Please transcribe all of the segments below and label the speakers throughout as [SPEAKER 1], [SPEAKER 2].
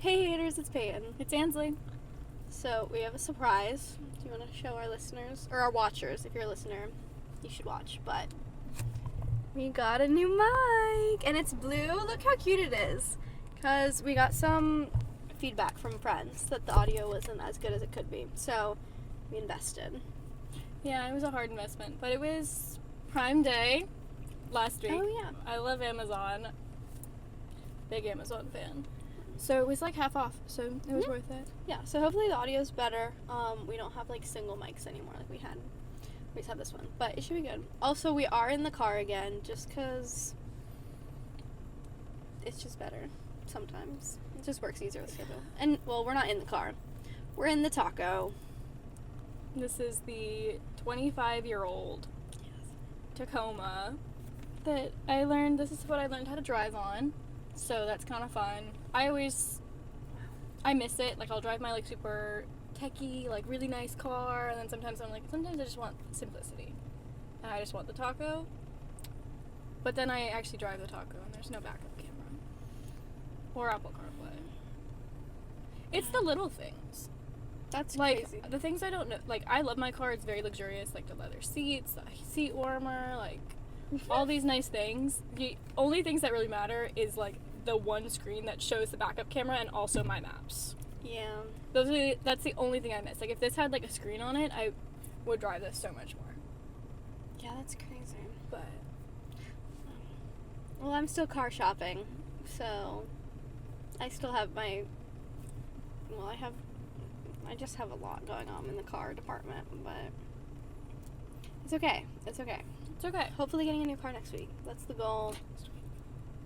[SPEAKER 1] Hey haters, it's Peyton.
[SPEAKER 2] It's Ainsley.
[SPEAKER 1] So we have a surprise. Do you want to show our listeners, or our watchers? If you're a listener, you should watch. But we got a new mic, and it's blue. Look how cute it is. Because we got some feedback from friends that the audio wasn't as good as it could be. So we invested.
[SPEAKER 2] Yeah, it was a hard investment, but it was Prime Day last week.
[SPEAKER 1] Oh yeah.
[SPEAKER 2] I love Amazon. Big Amazon fan. So it was like half off, so it was worth it.
[SPEAKER 1] Yeah, so hopefully the audio's better. We don't have like single mics anymore like we had. We just have this one, but it should be good. Also, we are in the car again just because it's just better sometimes. It just works easier with schedule. And, well, we're not in the car. We're in the taco.
[SPEAKER 2] This is the 25-year-old Tacoma that this is what I learned how to drive on. So that's kind of fun. I miss it. Like, I'll drive my, like, super techie, like, really nice car, and then sometimes I just want simplicity. And I just want the taco. But then I actually drive the taco, and there's no backup camera. Or Apple CarPlay. It's the little things.
[SPEAKER 1] That's
[SPEAKER 2] Like,
[SPEAKER 1] crazy.
[SPEAKER 2] the things I don't know. Like, I love my car. It's very luxurious. Like, the leather seats, the seat warmer, like, all these nice things. The only things that really matter is, like, the one screen that shows the backup camera and also my maps.
[SPEAKER 1] Yeah.
[SPEAKER 2] That's the only thing I miss. Like, if this had, like, a screen on it, I would drive this so much more.
[SPEAKER 1] Yeah, that's crazy.
[SPEAKER 2] But
[SPEAKER 1] Well, I'm still car shopping, so I still have I just have a lot going on in the car department, but it's okay. It's okay.
[SPEAKER 2] it's okay.
[SPEAKER 1] Hopefully getting a new car next week. That's the goal.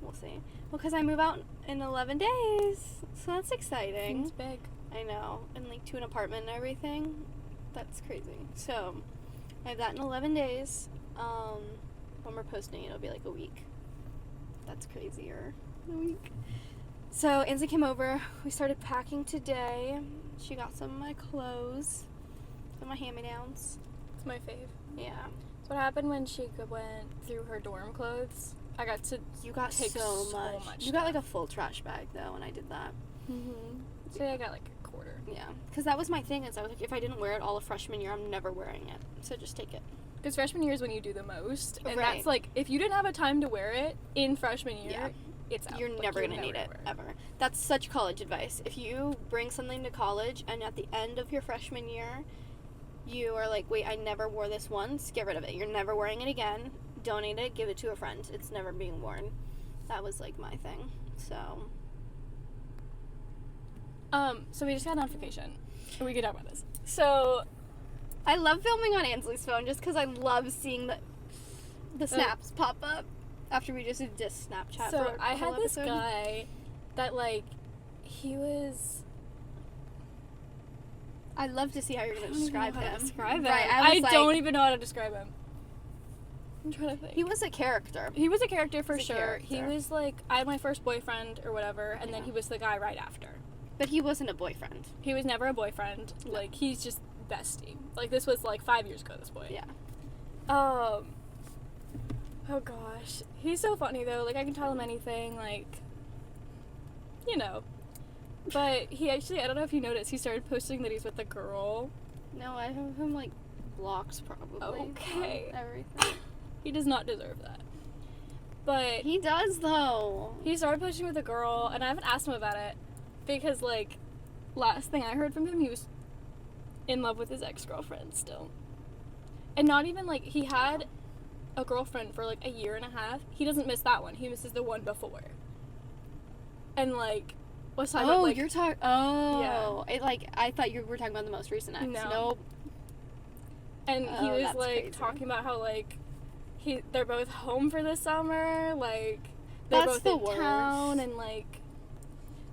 [SPEAKER 1] We'll see. Well, because I move out in 11 days, so that's exciting.
[SPEAKER 2] It's big.
[SPEAKER 1] I know. And, like, to an apartment and everything. That's crazy. So, I have that in 11 days. When we're posting, it'll be, like, a week. That's crazier. A week. So, Ainsley came over. We started packing today. She got some of my clothes. Some of my hand-me-downs.
[SPEAKER 2] It's my fave.
[SPEAKER 1] Yeah.
[SPEAKER 2] So what happened when she went through her dorm clothes? I got to
[SPEAKER 1] You got
[SPEAKER 2] take
[SPEAKER 1] so
[SPEAKER 2] much
[SPEAKER 1] much. You got, like,
[SPEAKER 2] stuff.
[SPEAKER 1] a full trash bag, though, when I did that.
[SPEAKER 2] So I got like a quarter.
[SPEAKER 1] Yeah. Because that was my thing. Is I was like, if I didn't wear it all of freshman year, I'm never wearing it. So just take it.
[SPEAKER 2] Because freshman year is when you do the most. And
[SPEAKER 1] Right.
[SPEAKER 2] that's like, if you didn't have a time to wear it in freshman year,
[SPEAKER 1] Yeah.
[SPEAKER 2] it's out.
[SPEAKER 1] You're
[SPEAKER 2] Like,
[SPEAKER 1] never going to need it,
[SPEAKER 2] wear
[SPEAKER 1] ever. That's such college advice. If you bring something to college and at the end of your freshman year, you are like, wait, I never wore this once, get rid of it. You're never wearing it again. Donate it, give it to a friend. It's never being worn. That was, like, my thing. So
[SPEAKER 2] we just got a notification. We could talk about this. So,
[SPEAKER 1] I love filming on Ainsley's phone just because I love seeing the snaps pop up after we just did this Snapchat.
[SPEAKER 2] so
[SPEAKER 1] for a
[SPEAKER 2] I
[SPEAKER 1] whole
[SPEAKER 2] had this
[SPEAKER 1] episode.
[SPEAKER 2] guy that, like, he was...
[SPEAKER 1] I'd love to see how you're going to describe him.
[SPEAKER 2] Describe
[SPEAKER 1] Right,
[SPEAKER 2] him.
[SPEAKER 1] I was like-
[SPEAKER 2] don't even know how to describe him. I'm trying to think.
[SPEAKER 1] He was a character.
[SPEAKER 2] He was a character for
[SPEAKER 1] He's a
[SPEAKER 2] sure. He
[SPEAKER 1] character.
[SPEAKER 2] was like, I had my first boyfriend or whatever, and then
[SPEAKER 1] Yeah.
[SPEAKER 2] he was the guy right after.
[SPEAKER 1] But he wasn't a boyfriend.
[SPEAKER 2] He was never a boyfriend.
[SPEAKER 1] No.
[SPEAKER 2] Like, he's just bestie. Like, this was like 5 years ago at this point.
[SPEAKER 1] Yeah.
[SPEAKER 2] Oh gosh. He's so funny though. Like, I can tell him anything, like, you know. But he actually, I don't know if you noticed, he started posting that he's with a girl.
[SPEAKER 1] No, I have him, like, blocked probably.
[SPEAKER 2] Okay.
[SPEAKER 1] On everything.
[SPEAKER 2] He does not deserve that. But
[SPEAKER 1] He does, though.
[SPEAKER 2] he started posting with a girl, and I haven't asked him about it because, like, last thing I heard from him, he was in love with his ex-girlfriend still. And not even, like, he had a girlfriend for, like, a year and a half. He doesn't miss that one. He misses the one before. And, like, was talking about, like...
[SPEAKER 1] you're talking... Oh. Yeah. I thought you were talking about the most recent ex.
[SPEAKER 2] No.
[SPEAKER 1] Nope.
[SPEAKER 2] And he
[SPEAKER 1] Oh,
[SPEAKER 2] was,
[SPEAKER 1] that's
[SPEAKER 2] like,
[SPEAKER 1] crazy.
[SPEAKER 2] talking about how, like, they're both home for the summer, like, they're
[SPEAKER 1] That's
[SPEAKER 2] both
[SPEAKER 1] the
[SPEAKER 2] in town,
[SPEAKER 1] worst.
[SPEAKER 2] and, like,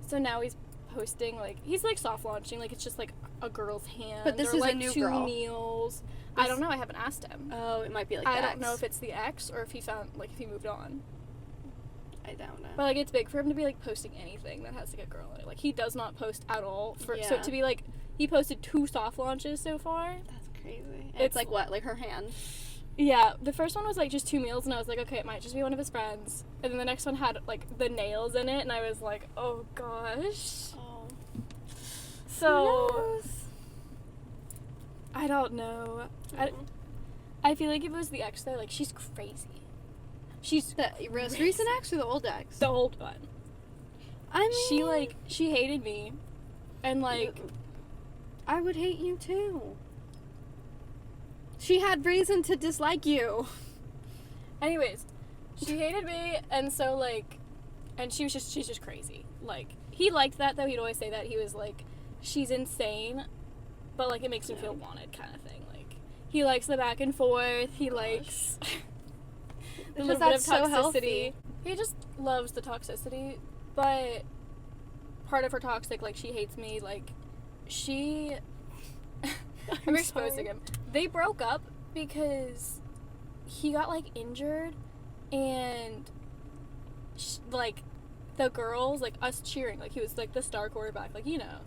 [SPEAKER 2] so now he's posting, like, he's, like, soft launching, like, it's just, like, a girl's hand,
[SPEAKER 1] But this
[SPEAKER 2] or,
[SPEAKER 1] is a
[SPEAKER 2] like,
[SPEAKER 1] new
[SPEAKER 2] 2
[SPEAKER 1] girl.
[SPEAKER 2] meals. I don't know, I haven't asked him.
[SPEAKER 1] Oh, it might be, like,
[SPEAKER 2] I
[SPEAKER 1] the
[SPEAKER 2] don't know
[SPEAKER 1] ex.
[SPEAKER 2] if it's the ex, or if he found, like, if he moved on.
[SPEAKER 1] I don't know.
[SPEAKER 2] But, like, it's big for him to be, like, posting anything that has, like, a girl in it. Like, he does not post at all. So
[SPEAKER 1] Yeah.
[SPEAKER 2] to be, like, he posted 2 soft launches so far.
[SPEAKER 1] That's crazy. And
[SPEAKER 2] It's-
[SPEAKER 1] it's like, what? Like, her hand?
[SPEAKER 2] Yeah, the first one was, like, just 2 meals, and I was like, okay, it might just be one of his friends. And then the next one had, like, the nails in it, and I was like, oh, gosh.
[SPEAKER 1] Oh,
[SPEAKER 2] So,
[SPEAKER 1] Who knows?
[SPEAKER 2] I don't know. I feel like if it was the ex, though, like, she's crazy. She's
[SPEAKER 1] The most recent ex or the old ex?
[SPEAKER 2] the old one.
[SPEAKER 1] I mean,
[SPEAKER 2] She hated me. And, like,
[SPEAKER 1] I would hate you too. She had reason to dislike you.
[SPEAKER 2] anyways, she hated me, and so, like, and she's just crazy. Like, he liked that, though. He'd always say that. He was like, she's insane, but, like, it makes him feel wanted kind of thing. Like, he likes the back and forth. He likes the little bit of
[SPEAKER 1] that's so
[SPEAKER 2] toxicity.
[SPEAKER 1] healthy.
[SPEAKER 2] He just loves the toxicity, but part of her toxic, like, she hates me. Like, I'm exposing him. They broke up because he got, like, injured, and like, the girls, like, us cheering, like, he was, like, the star quarterback, like, you know,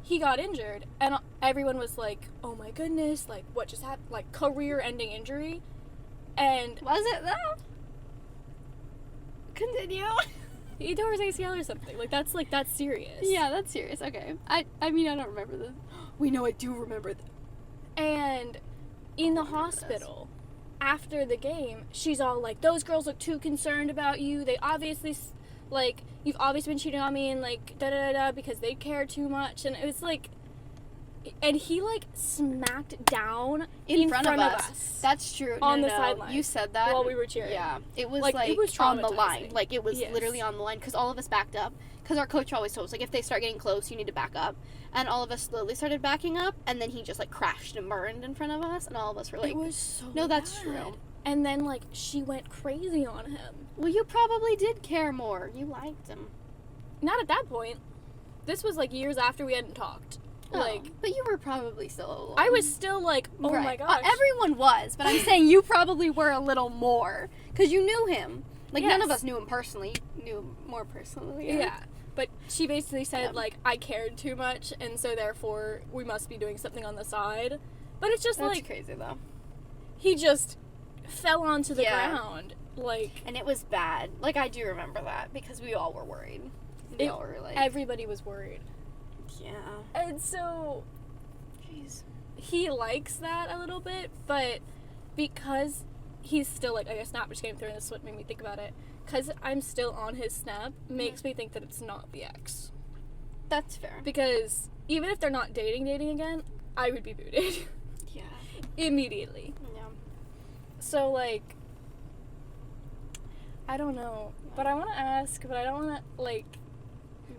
[SPEAKER 2] he got injured, and everyone was like, oh my goodness, like, what just happened, like, career-ending injury, and
[SPEAKER 1] Was it though? Continue.
[SPEAKER 2] he tore his ACL or something, like, that's serious.
[SPEAKER 1] Yeah, that's serious. Okay. I mean, I don't remember this. We know I do remember this.
[SPEAKER 2] And in the hospital, after the game, she's all like, those girls look too concerned about you. They obviously, like, you've obviously been cheating on me and, like, da-da-da-da because they care too much. And it was like, and he, like, smacked down in front of us.
[SPEAKER 1] That's true.
[SPEAKER 2] On
[SPEAKER 1] No,
[SPEAKER 2] the
[SPEAKER 1] no,
[SPEAKER 2] sideline.
[SPEAKER 1] You said that.
[SPEAKER 2] While we were cheering.
[SPEAKER 1] Yeah. It was,
[SPEAKER 2] Like,
[SPEAKER 1] like
[SPEAKER 2] it was
[SPEAKER 1] on the line.
[SPEAKER 2] traumatizing.
[SPEAKER 1] Like, it was
[SPEAKER 2] Yes.
[SPEAKER 1] literally on the line because all of us backed up. Because our coach always told us, like, if they start getting close, you need to back up. And all of us slowly started backing up, and then he just, like, crashed and burned in front of us, and all of us were like,
[SPEAKER 2] it was so
[SPEAKER 1] no, that's
[SPEAKER 2] bad.
[SPEAKER 1] true.
[SPEAKER 2] And then, like, she went crazy on him.
[SPEAKER 1] Well, you probably did care more. You liked him.
[SPEAKER 2] Not at that point. This was, like, years after we hadn't talked. Like,
[SPEAKER 1] but you were probably still alone.
[SPEAKER 2] I was still like, oh
[SPEAKER 1] Right.
[SPEAKER 2] my gosh.
[SPEAKER 1] Everyone was, but I'm saying you probably were a little more because you knew him. Like, none of
[SPEAKER 2] Yes.
[SPEAKER 1] us knew him personally. Knew him more personally.
[SPEAKER 2] Yeah. But she basically said,
[SPEAKER 1] Yeah.
[SPEAKER 2] like, I cared too much, and so therefore we must be doing something on the side. But it's just
[SPEAKER 1] That's
[SPEAKER 2] like,
[SPEAKER 1] crazy though.
[SPEAKER 2] he just fell onto the
[SPEAKER 1] Yeah.
[SPEAKER 2] ground. Like,
[SPEAKER 1] And it was bad. Like, I do remember that because we all were worried. We all were like,
[SPEAKER 2] everybody was worried.
[SPEAKER 1] yeah.
[SPEAKER 2] And so
[SPEAKER 1] Jeez.
[SPEAKER 2] he likes that a little bit, but because he's still, like, a snap just came through, and this is what made me think about it. Because I'm still on his snap, makes me think that it's not the ex.
[SPEAKER 1] That's fair.
[SPEAKER 2] Because even if they're not dating again, I would be booted.
[SPEAKER 1] Yeah.
[SPEAKER 2] Immediately.
[SPEAKER 1] Yeah.
[SPEAKER 2] So, like, I don't know. But I want to ask, but I don't want to, like,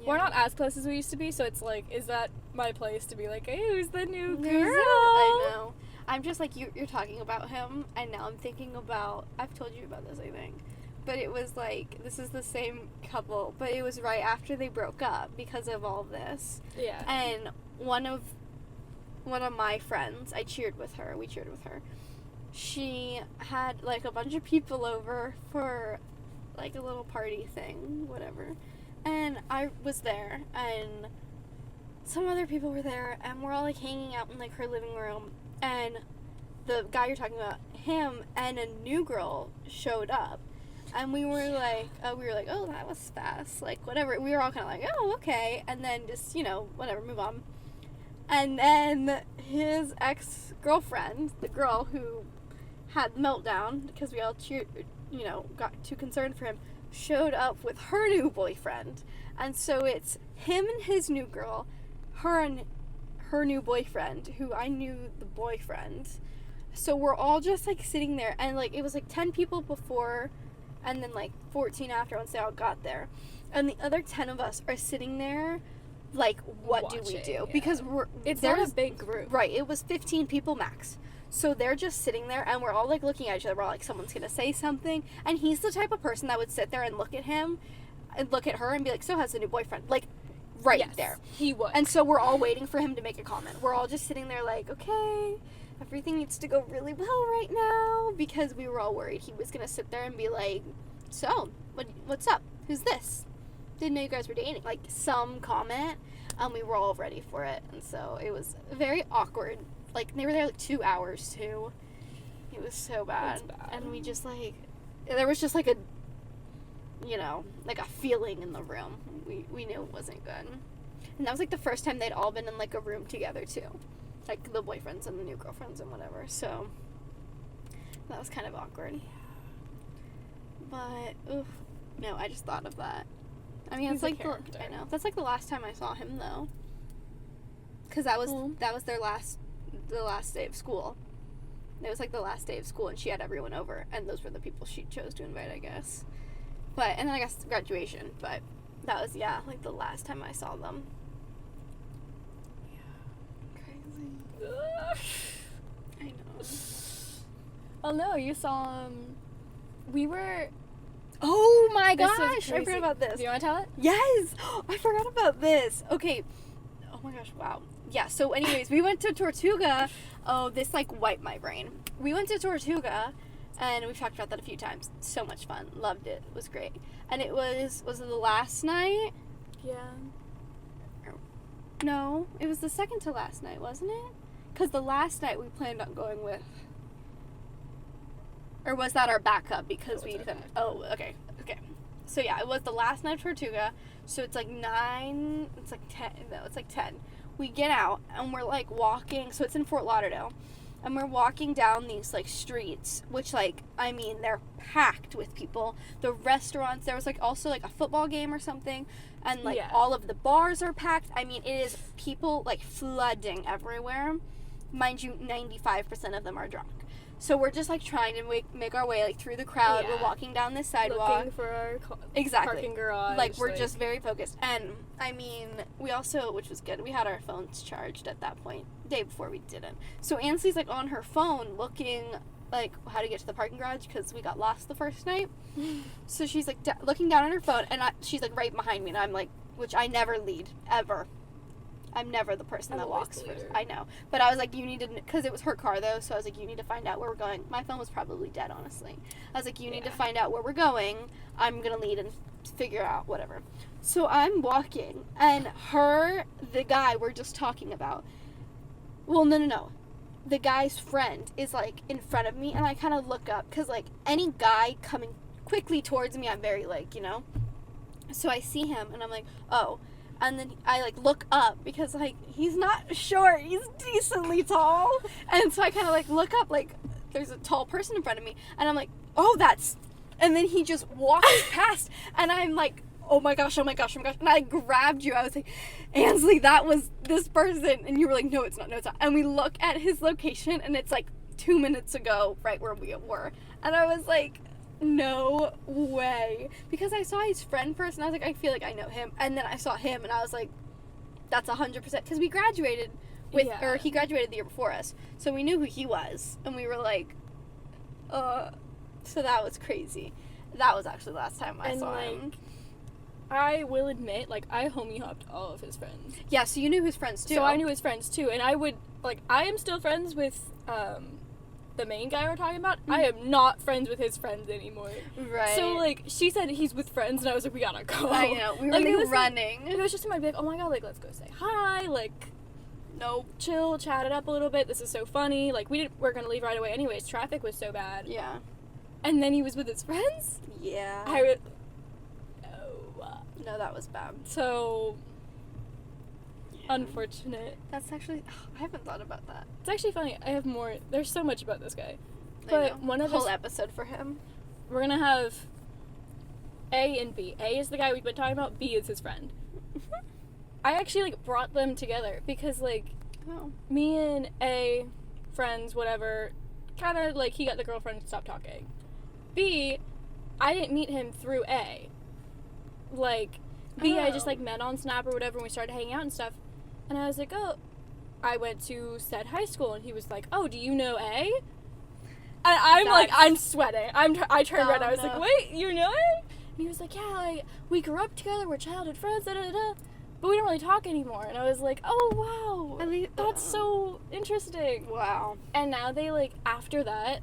[SPEAKER 2] we're not as close as we used to be, so it's like, is that my place to be like, hey, who's the new girl?
[SPEAKER 1] I know. I'm just like, you're talking about him, and now I'm thinking about, I've told you about this, I think. But it was like, this is the same couple, but it was right after they broke up because of all this.
[SPEAKER 2] Yeah.
[SPEAKER 1] And one of my friends, we cheered with her. She had, like, a bunch of people over for, like, a little party thing, whatever. And I was there, and some other people were there, and we're all, like, hanging out in, like, her living room, and the guy you're talking about, him and a new girl showed up, and we were like, oh, that was fast, like, whatever. We were all kind of like, oh, okay, and then just, you know, whatever, move on. And then his ex-girlfriend, the girl who had the meltdown, because we all cheered, you know, got too concerned for him, showed up with her new boyfriend. And so it's him and his new girl, her and her new boyfriend, who I knew the boyfriend. So we're all just, like, sitting there, and, like, it was, like, 10 people before, and then, like, 14 after once they all got there. And the other 10 of us are sitting there, like, what do we
[SPEAKER 2] Watching,
[SPEAKER 1] do?
[SPEAKER 2] yeah.
[SPEAKER 1] Because
[SPEAKER 2] It's
[SPEAKER 1] there
[SPEAKER 2] not
[SPEAKER 1] was-
[SPEAKER 2] a big group.
[SPEAKER 1] Right, it was 15 people max. So they're just sitting there, and we're all, like, looking at each other. We're all like, someone's gonna say something. And he's the type of person that would sit there and look at him, and look at her, and be like, so has a new boyfriend. Like, right
[SPEAKER 2] Yes,
[SPEAKER 1] there.
[SPEAKER 2] he would.
[SPEAKER 1] And so we're all waiting for him to make a comment. We're all just sitting there like, okay, everything needs to go really well right now, because we were all worried he was gonna sit there and be like, so, what's up? Who's this? Didn't know you guys were dating. Like, some comment, and we were all ready for it. And so it was very awkward. Like, they were there like 2 hours too. It was so bad.
[SPEAKER 2] It's bad.
[SPEAKER 1] And we just, like, there was just like a, you know, like a feeling in the room. We knew it wasn't good. And that was, like, the first time they'd all been in, like, a room together, too. Like, the boyfriends and the new girlfriends and whatever. So, that was kind of awkward. But, oof. No, I just thought of that. I mean,
[SPEAKER 2] He's
[SPEAKER 1] it's,
[SPEAKER 2] a
[SPEAKER 1] like,
[SPEAKER 2] character.
[SPEAKER 1] I know. That's, like, the last time I saw him, though. Because that was the last day of school. It was, like, the last day of school, and she had everyone over. And those were the people she chose to invite, I guess. But, and then I guess graduation. But that was, yeah, like, the last time I saw them. I know.
[SPEAKER 2] Oh no, you saw we were
[SPEAKER 1] Oh my
[SPEAKER 2] This is
[SPEAKER 1] gosh, I
[SPEAKER 2] crazy.
[SPEAKER 1] forgot about this.
[SPEAKER 2] Do you want to tell it?
[SPEAKER 1] Yes! I forgot about this. Okay. Oh my gosh, wow. Yeah, so anyways, we went to Tortuga. Oh, this like wiped my brain. We went to Tortuga, and we've talked about that a few times. So much fun. Loved it. It was great. And it was it the last night?
[SPEAKER 2] Yeah.
[SPEAKER 1] No, it was the second to last night, wasn't it? Because the last night we planned on going with... Or was that our backup because we... Oh, okay. So yeah, it was the last night of Tortuga. So it's like 9... It's like 10. No, it's like 10. We get out and we're like walking... So it's in Fort Lauderdale. And we're walking down these like streets, which like, I mean, they're packed with people. The restaurants, there was like also like a football game or something. And like all of the bars are packed. I mean, it is people like flooding everywhere. Mind you, 95% of them are drunk. So we're just like trying to make our way like through the crowd.
[SPEAKER 2] Yeah.
[SPEAKER 1] We're walking down this sidewalk.
[SPEAKER 2] Looking for our parking garage.
[SPEAKER 1] Like we're just very focused. And I mean, we also, which was good, we had our phones charged at that point. Day before we didn't. So Ainsley's like on her phone looking like how to get to the parking garage because we got lost the first night. So she's like looking down on her phone, and she's like right behind me, and I'm like, which I never lead ever. I'm never the person that walks first. I know, but I was like, you need to, because it was her car though. So I was like, you need to find out where we're going. My phone was probably dead, honestly. I was like, you need to find out where we're going. I'm gonna lead and figure out whatever. So I'm walking, and the guy we're just talking about. Well, no. The guy's friend is, like, in front of me, and I kind of look up, because, like, any guy coming quickly towards me, I'm very, like, you know? So I see him, and I'm like, oh. And then I, like, look up, because, like, he's not short. He's decently tall. And so I kind of, like, look up, like, there's a tall person in front of me, and I'm like, oh, that's... And then he just walks past, and I'm like... Oh my gosh. And I grabbed you. I was like, Ainsley, that was this person. And you were like, no, it's not. And we look at his location, and it's like 2 minutes ago, right where we were. And I was like, no way. Because I saw his friend first, and I was like, I feel like I know him. And then I saw him, and I was like, that's 100%. Because we graduated or he graduated the year before us. So we knew who he was. And we were like, so that was crazy. That was actually the last time I saw him.
[SPEAKER 2] I will admit, like, I homie hopped all of his friends.
[SPEAKER 1] Yeah, so you knew his friends, too.
[SPEAKER 2] So I knew his friends, too. And I would, like, I am still friends with, the main guy we're talking about. Mm-hmm. I am not friends with his friends anymore.
[SPEAKER 1] Right.
[SPEAKER 2] So, like, she said he's with friends, and I was like, we gotta go.
[SPEAKER 1] I know. We were, like, running.
[SPEAKER 2] Like, it was just in my big, oh my god, like, let's go say hi, like, no, chill, chat it up a little bit. This is so funny. Like, we're gonna leave right away anyways. Traffic was so bad.
[SPEAKER 1] Yeah.
[SPEAKER 2] And then he was with his friends?
[SPEAKER 1] Yeah. No, that was bad.
[SPEAKER 2] So, unfortunate.
[SPEAKER 1] That's actually, I haven't thought about that.
[SPEAKER 2] It's actually funny. I have more. There's so much about this guy. But one of
[SPEAKER 1] whole episode for him.
[SPEAKER 2] We're gonna have A and B. A is the guy we've been talking about. B is his friend. I actually, like, brought them together because, like, me and A, friends, whatever, kind of, like, he got the girlfriend to stop talking. B, I didn't meet him through A. Like, B, I just, like, met on Snap or whatever, and we started hanging out and stuff. And I was like, oh, I went to said high school, and he was like, oh, do you know A? And I'm sweating. I turned red. I was like, wait, you know A? And he was like, yeah, like, we grew up together, we're childhood friends, da-da-da-da. But we don't really talk anymore. And I was like, oh, wow, that's so interesting.
[SPEAKER 1] Wow.
[SPEAKER 2] And now they, like, after that,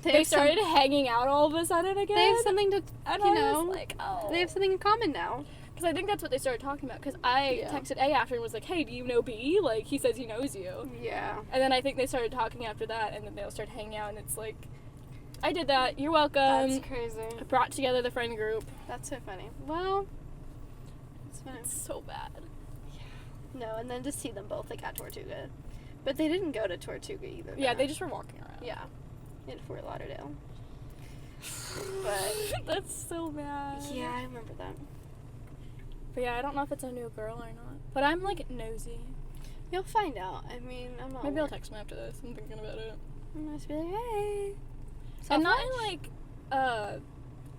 [SPEAKER 2] they started hanging out all of a sudden again.
[SPEAKER 1] They have something to,
[SPEAKER 2] you know, like, oh.
[SPEAKER 1] They have something in common now.
[SPEAKER 2] Because I think that's what they started talking about. Because I texted A after and was like, hey, do you know B? Like, he says he knows you.
[SPEAKER 1] Yeah.
[SPEAKER 2] And then I think they started talking after that, and then they all started hanging out, and it's like, I did that. You're welcome.
[SPEAKER 1] That's crazy.
[SPEAKER 2] I brought together the friend group.
[SPEAKER 1] That's so funny. Well, it's fine.
[SPEAKER 2] It's so bad.
[SPEAKER 1] Yeah. No, and then to see them both, like, at Tortuga. But they didn't go to Tortuga either.
[SPEAKER 2] Yeah,
[SPEAKER 1] though.
[SPEAKER 2] they just were walking around.
[SPEAKER 1] Yeah. In Fort Lauderdale. But...
[SPEAKER 2] That's so bad.
[SPEAKER 1] Yeah, I remember that.
[SPEAKER 2] But yeah, I don't know if it's a new girl or not. But I'm, like, nosy.
[SPEAKER 1] You'll find out. I mean, I'm not...
[SPEAKER 2] Maybe I'll text him after this. I'm thinking about it.
[SPEAKER 1] I'm just be like, hey.
[SPEAKER 2] And not in, like,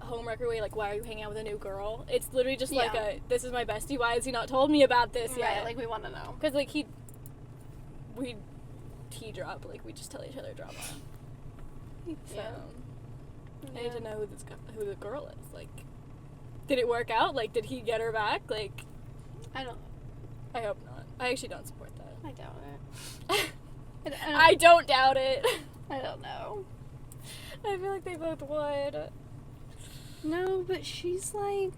[SPEAKER 2] homewrecker way, like, why are you hanging out with a new girl? It's literally just like this is my bestie, why has he not told me about this yet?
[SPEAKER 1] Right, like, we want to know.
[SPEAKER 2] Because, like, we tea drop, like, we just tell each other drama. So, I need to know who the girl is. Like, did it work out? Like, did he get her back? Like,
[SPEAKER 1] I
[SPEAKER 2] hope not. I actually don't support that.
[SPEAKER 1] I doubt it.
[SPEAKER 2] I don't doubt it.
[SPEAKER 1] I don't know.
[SPEAKER 2] I feel like they both would.
[SPEAKER 1] No, but she's like...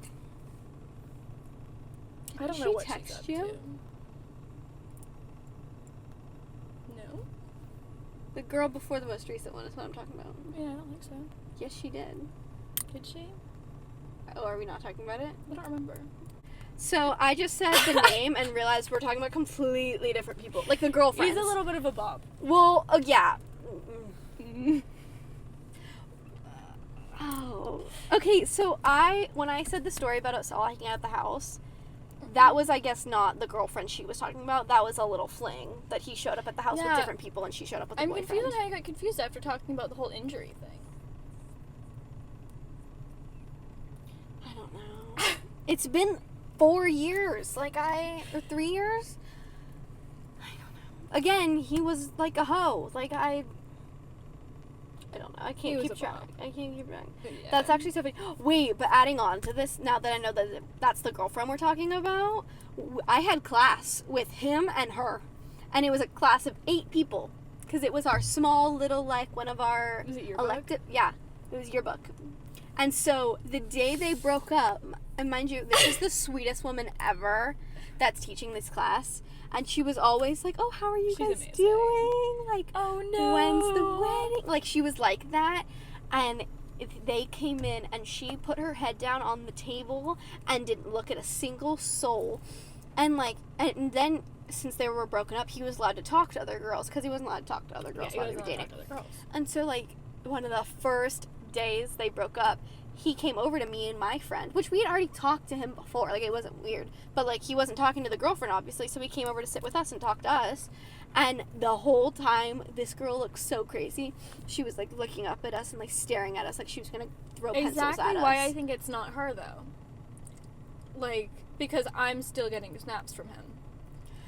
[SPEAKER 2] I don't
[SPEAKER 1] Did
[SPEAKER 2] know
[SPEAKER 1] she
[SPEAKER 2] what
[SPEAKER 1] text
[SPEAKER 2] she's up
[SPEAKER 1] you?
[SPEAKER 2] to. No?
[SPEAKER 1] The girl before the most recent one is what I'm talking about.
[SPEAKER 2] Yeah, I don't think so.
[SPEAKER 1] Yes, she did.
[SPEAKER 2] Did she?
[SPEAKER 1] Oh, are we not talking about it?
[SPEAKER 2] I don't remember.
[SPEAKER 1] So I just said the name and realized we're talking about completely different people. Like the girlfriends.
[SPEAKER 2] He's a little bit of a bob.
[SPEAKER 1] Well, yeah. Oh. Okay, so when I said the story about us all hanging out at the house, that was, I guess, not the girlfriend she was talking about. That was a little fling that he showed up at the house with different people and she showed up with a boyfriend.
[SPEAKER 2] I'm confused on how you got confused after talking about the whole injury thing.
[SPEAKER 1] I don't know. It's been 4 years. Or 3 years? I don't know. Again, he was like a hoe. I don't know. I can't keep track.
[SPEAKER 2] Yeah.
[SPEAKER 1] That's actually so funny. Wait, but adding on to this, now that I know that that's the girlfriend we're talking about, I had class with him and her. And it was a class of 8 people. Because it was our small little, one of our...
[SPEAKER 2] Was it yearbook?
[SPEAKER 1] Elective... Yeah, it was yearbook. And so, the day they broke up, and mind you, this is the sweetest woman ever that's teaching this class. And she was always like, oh, how are you guys doing? Like,
[SPEAKER 2] oh no,
[SPEAKER 1] when's the wedding? Like, she was like that. And they came in and she put her head down on the table and didn't look at a single soul. And then, since they were broken up, he was allowed to talk to other girls because he wasn't allowed to talk to other girls while they were dating. And so, one of the first days they broke up, he came over to me and my friend, which we had already talked to him before. It wasn't weird. But, he wasn't talking to the girlfriend, obviously, so he came over to sit with us and talk to us. And the whole time, this girl looked so crazy. She was, looking up at us and, staring at us like she was going to throw pencils at us.
[SPEAKER 2] Exactly why I think it's not her, though. Because I'm still getting snaps from him.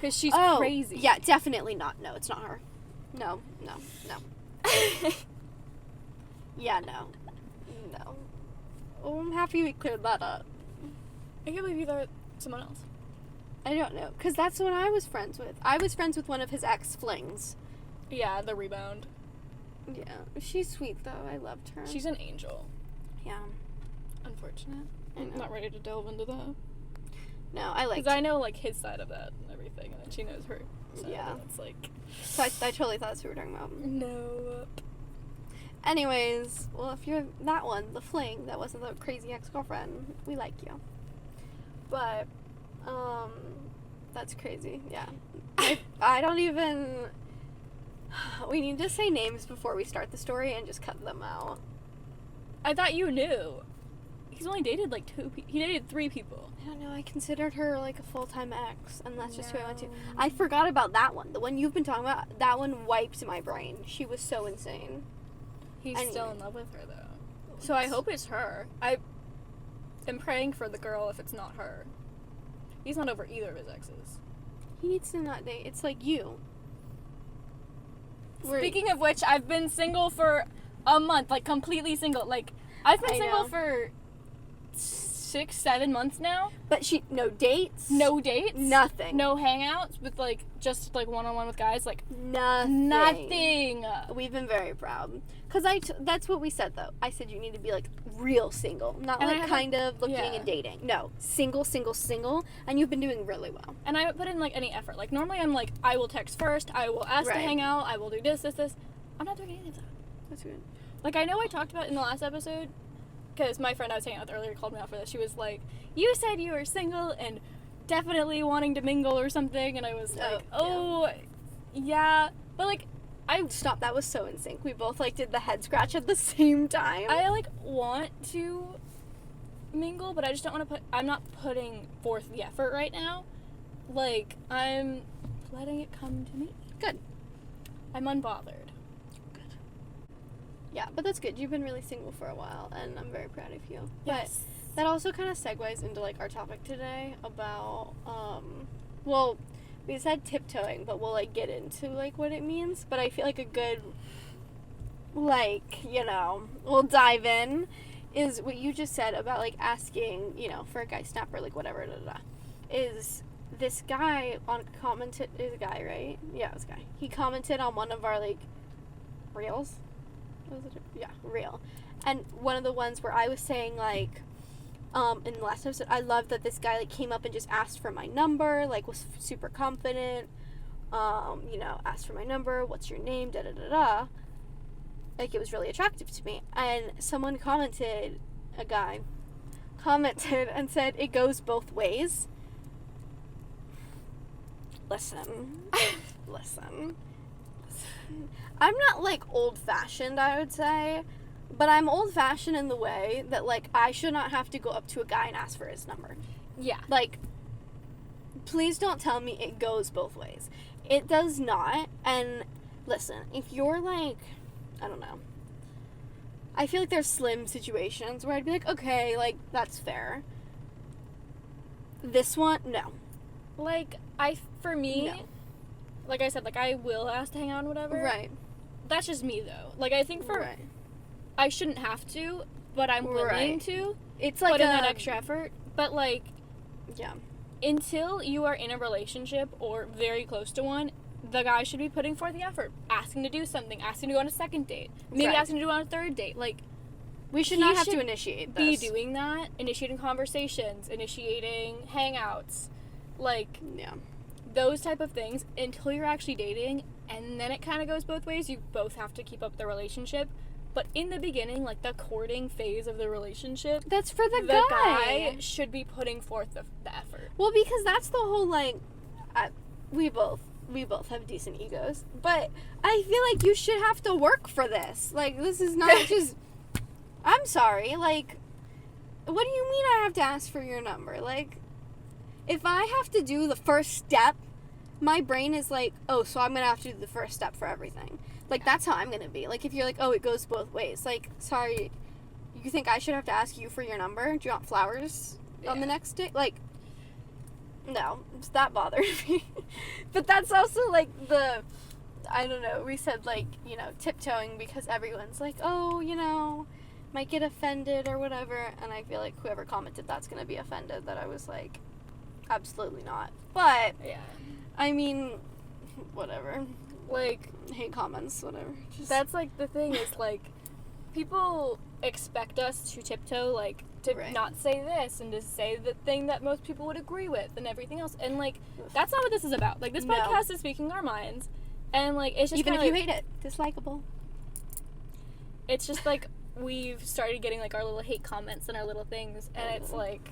[SPEAKER 2] Because she's crazy.
[SPEAKER 1] Yeah, definitely not. No, it's not her. No. Yeah, no. Oh, I'm happy we cleared that up.
[SPEAKER 2] I can't believe you thought someone else.
[SPEAKER 1] I don't know, because that's what I was friends with. I was friends with one of his ex-flings.
[SPEAKER 2] Yeah, the rebound.
[SPEAKER 1] Yeah, she's sweet, though. I loved her.
[SPEAKER 2] She's an angel.
[SPEAKER 1] Yeah.
[SPEAKER 2] Unfortunate. I'm not ready to delve into that.
[SPEAKER 1] No, I like.
[SPEAKER 2] Because I know, his side of that and everything, and then she knows her side.
[SPEAKER 1] Yeah.
[SPEAKER 2] And it's
[SPEAKER 1] So I totally thought that's what we were talking about.
[SPEAKER 2] No.
[SPEAKER 1] Anyways, well, if you're that one, the fling, that wasn't the crazy ex-girlfriend, we like you. But, that's crazy, yeah. I don't even... We need to say names before we start the story and just cut them out.
[SPEAKER 2] I thought you knew. He's only dated, 2 people. He dated 3 people.
[SPEAKER 1] I don't know, I considered her, a full-time ex, and that's just who I went to. I forgot about that one. The one you've been talking about, that one wiped my brain. She was so insane.
[SPEAKER 2] He's still in love with her, though. So I hope it's her. I am praying for the girl if it's not her. He's not over either of his exes.
[SPEAKER 1] He needs to not date. It's like you.
[SPEAKER 2] Speaking of which, I've been single for a month. Completely single. I've been single for 6-7 months now.
[SPEAKER 1] But no dates?
[SPEAKER 2] No dates?
[SPEAKER 1] Nothing.
[SPEAKER 2] No hangouts with, just, one-on-one with guys?
[SPEAKER 1] Nothing.
[SPEAKER 2] Nothing.
[SPEAKER 1] We've been very proud. Because that's what we said, though. I said you need to be, real single. Not, kind of looking and dating. No. Single, and you've been doing really well.
[SPEAKER 2] And I haven't put in, any effort. Normally I'm I will text first, I will ask to hang out, I will do this. I'm not doing any of that.
[SPEAKER 1] That's good.
[SPEAKER 2] I know I talked about in the last episode, because my friend I was hanging out with earlier called me out for this. She was like, you said you were single, and definitely wanting to mingle or something, and I was like, yeah. But, like,
[SPEAKER 1] Stop, that was so in sync. We both, like, did the head scratch at the same time.
[SPEAKER 2] I, like, want to mingle, but I just don't want to I'm not putting forth the effort right now. Like, I'm letting it come to me.
[SPEAKER 1] Good.
[SPEAKER 2] I'm unbothered.
[SPEAKER 1] Good. Yeah, but that's good. You've been really single for a while, and I'm very proud of you.
[SPEAKER 2] Yes.
[SPEAKER 1] But that also kind of segues into, like, our topic today about, well, we said tiptoeing, but we'll, like, get into, like, what it means. But I feel like a good, like, you know, we'll dive in, is what you just said about, like, asking, you know, for a guy snapper, like, whatever, is this guy commented, is a guy, right? Yeah, it was a guy. He commented on one of our, like, reels. What was it? Yeah, reel. And one of the ones where I was saying, like, in the last episode, I love that this guy, like, came up and just asked for my number, like, was super confident, you know, asked for my number, what's your name, da-da-da-da. Like, it was really attractive to me. And someone commented, a guy commented and said, it goes both ways. Listen. I'm not, like, old-fashioned, I would say. But I'm old-fashioned in the way that, like, I should not have to go up to a guy and ask for his number.
[SPEAKER 2] Yeah.
[SPEAKER 1] Like, please don't tell me it goes both ways. It does not. And listen, if you're, like, I don't know. I feel like there's slim situations where I'd be like, okay, like, that's fair. This one, no.
[SPEAKER 2] Like, for me, no. Like I said, like, I will ask to hang out and whatever.
[SPEAKER 1] Right.
[SPEAKER 2] That's just me, though. Like, I think
[SPEAKER 1] Right.
[SPEAKER 2] I shouldn't have to, but I'm willing to.
[SPEAKER 1] It's like
[SPEAKER 2] put in that extra effort. But, like,
[SPEAKER 1] yeah.
[SPEAKER 2] Until you are in a relationship or very close to one, the guy should be putting forth the effort, asking to do something, asking to go on a second date, maybe asking to do on a third date. Like,
[SPEAKER 1] we should not have to initiate this.
[SPEAKER 2] Be doing that, initiating conversations, initiating hangouts, like,
[SPEAKER 1] yeah,
[SPEAKER 2] those type of things until you're actually dating, and then it kind of goes both ways. You both have to keep up the relationship. But in the beginning, like, the courting phase of the relationship,
[SPEAKER 1] that's for the
[SPEAKER 2] guy.
[SPEAKER 1] The guy
[SPEAKER 2] should be putting forth the effort.
[SPEAKER 1] Well, because that's the whole, like, we both have decent egos, but I feel like you should have to work for this. Like, this is not just, I'm sorry, like, what do you mean I have to ask for your number? Like, if I have to do the first step, my brain is like, oh, so I'm going to have to do the first step for everything. Like, that's how I'm going to be. Like, if you're like, oh, it goes both ways. Like, sorry, you think I should have to ask you for your number? Do you want flowers on the next day? Like, no, that bothered me. But that's also, like, I don't know, we said, like, you know, tiptoeing because everyone's like, oh, you know, might get offended or whatever. And I feel like whoever commented that's going to be offended, that I was like, absolutely not. But,
[SPEAKER 2] yeah,
[SPEAKER 1] I mean, whatever.
[SPEAKER 2] Like,
[SPEAKER 1] hate comments, whatever. Just,
[SPEAKER 2] that's, like, the thing is, like, people expect us to tiptoe, like, to not say this and to say the thing that most people would agree with and everything else. And, like, that's not what this is about. Like, this podcast is speaking our minds. And, like, it's just
[SPEAKER 1] even if
[SPEAKER 2] you
[SPEAKER 1] hate it, dislikable.
[SPEAKER 2] It's just, like, we've started getting, like, our little hate comments and our little things. And it's, like,